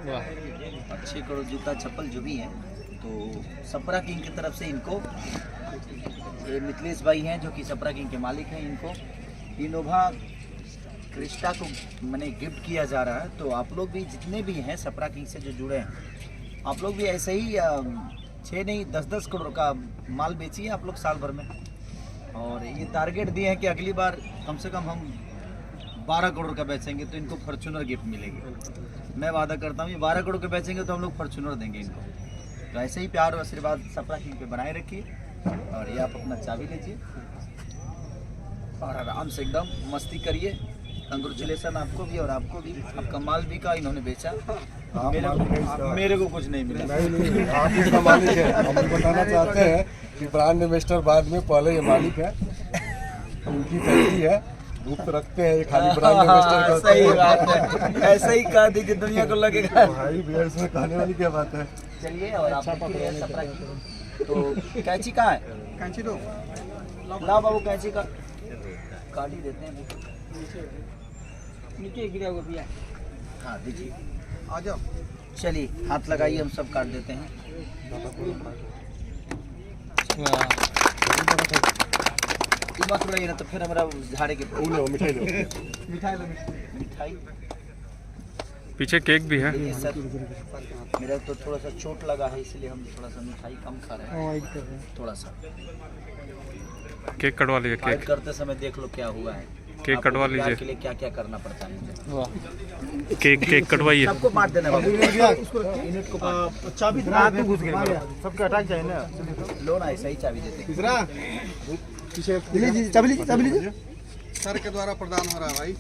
और 6 करोड़ जूता चप्पल जो भी है। तो सपरा किंग की तरफ से इनको, ये मिथिलेश भाई हैं जो कि सपरा किंग के मालिक हैं, इनको इनोवा क्रिस्टा को मैंने गिफ्ट किया जा रहा है। तो आप लोग भी जितने भी हैं सपरा किंग से जो जुड़े हैं, आप लोग भी ऐसे ही 6 नहीं 10-10 करोड़ का माल बेचिए आप लोग साल भर में। और ये टारगेट दिए हैं कि अगली बार कम से कम हम 12 करोड़ का बेचेंगे तो इनको फॉर्च्यूनर गिफ्ट मिलेगी। मैं वादा करता हूँ ये 12 करोड़ का बेचेंगे तो हम लोग फॉर्च्यूनर देंगे इनको। तो ऐसे ही प्यार और आशीर्वाद सपरा किंग पे बनाए रखिए। और ये आप अपना चाबी लीजिए और आराम से एकदम मस्ती करिए। कंग्रेचुलेसन आपको भी और आपको भी। आपका माल भी का इन्होंने बेचा, मेरे को कुछ नहीं मिला। नहीं, आप इसका मालिक है। हम बताना चाहते हैं कि ब्रांड इन्वेस्टर बाद में, पहले ये मालिक है, उनकी फैक्ट्री है, गुप्त रखते हैं ये खाली ब्रांड इन्वेस्टर का। सही बात है, ऐसा ही कह दीजिए दुनिया को लगेगा। भाई भैया इसमें कहने वाली क्या बात है। चलिए और आप सपरा की तो कैंची कहाँ है? कैंची दो ला बाबू, कैंची का काट ही देते हैं। नीचे गिरा हुआ भैया। हाँ दीजिए, आ जाओ। चलिए हाथ लगाइए, हम सब काट देते हैं। मत उड़ाइए ना तो फिर हमारा झाड़े के मिठाई लो। मिठाई लो। मिठाई पीछे केक भी है। ये सर मेरा तो थोड़ा सा चोट लगा है, इसलिए हम थोड़ा सा मिठाई कम खा रहे हैं। थोड़ा सा केक कटवा लीजिए। फाइट केक करते समय देख लो क्या हुआ है। केक आपको कटवा प्यार लीजिए। के लिए क्या क्या करना पड़ता है। केक कटवाइए। सबको बांट देना बाबू। यूनिट को चाबी तू घुस गया। सबके अटैक चाहिए ना। लो ना, ऐसा ही चाबी देते हैं। तीसरा पीछे लीजिए, चाबी लीजिए, चाबी लीजिए। सर के द्वारा प्रदान हो रहा है भाई।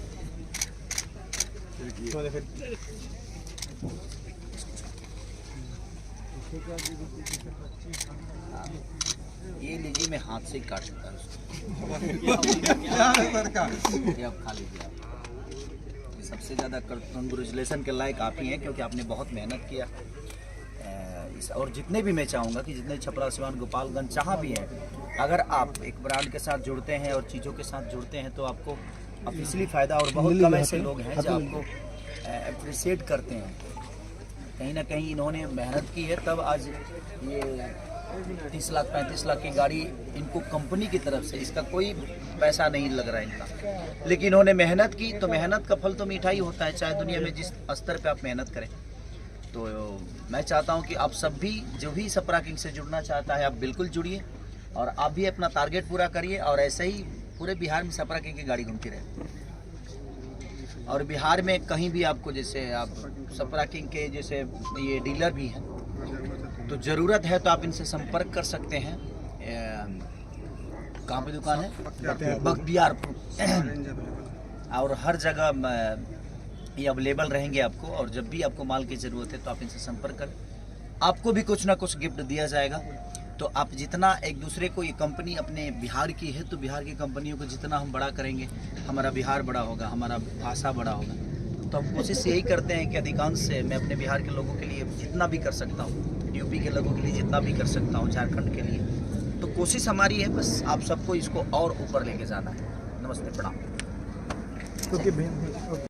ये लीजिए, मैं हाथ से ही काट सकता हूँ उसको। सर का ये आप खा लीजिए आप। ये सबसे ज़्यादा कंग्रेचुलेसन के लायक आप ही हैं, क्योंकि आपने बहुत मेहनत किया। और जितने भी मैं चाहूँगा कि जितने छपरा, सिवान, गोपालगंज जहाँ भी हैं, अगर आप एक ब्रांड के साथ जुड़ते हैं और चीज़ों के साथ जुड़ते हैं तो आपको ऑफिशियली फ़ायदा। और बहुत कम ऐसे लोग हैं जो आपको अप्रिशिएट करते हैं। कहीं ना कहीं इन्होंने मेहनत की है, तब आज ये 30 लाख 35 लाख की गाड़ी इनको कंपनी की तरफ से, इसका कोई पैसा नहीं लग रहा है इनका, लेकिन इन्होंने मेहनत की। तो मेहनत का फल तो मिठाई होता है, चाहे दुनिया में जिस स्तर पे आप मेहनत करें। तो मैं चाहता हूं कि आप सब भी, जो भी सपरा किंग से जुड़ना चाहता है, आप बिल्कुल जुड़िए और आप भी अपना टारगेट पूरा करिए। और ऐसे ही पूरे बिहार में सपरा किंग की गाड़ी घूमती रहे। और बिहार में कहीं भी आपको, जैसे आप सपरा किंग के जैसे ये डीलर भी हैं, तो ज़रूरत है तो आप इनसे संपर्क कर सकते हैं। कहाँ पे दुकान है? बख्तियारपुर। और हर जगह ये अवेलेबल रहेंगे आपको। और जब भी आपको माल की ज़रूरत है तो आप इनसे संपर्क करें, आपको भी कुछ ना कुछ गिफ्ट दिया जाएगा। तो आप जितना एक दूसरे को, ये कंपनी अपने बिहार की है तो बिहार की कंपनियों को जितना हम बड़ा करेंगे, हमारा बिहार बड़ा होगा, हमारा भाषा बड़ा होगा। तो हम कोशिश यही करते हैं कि अधिकांश से मैं अपने बिहार के लोगों के लिए जितना भी कर सकता हूँ, यूपी के लोगों के लिए जितना भी कर सकता हूँ, झारखंड के लिए। तो कोशिश हमारी है, बस आप सबको इसको और ऊपर लेके जाना है। नमस्ते, प्रणाम।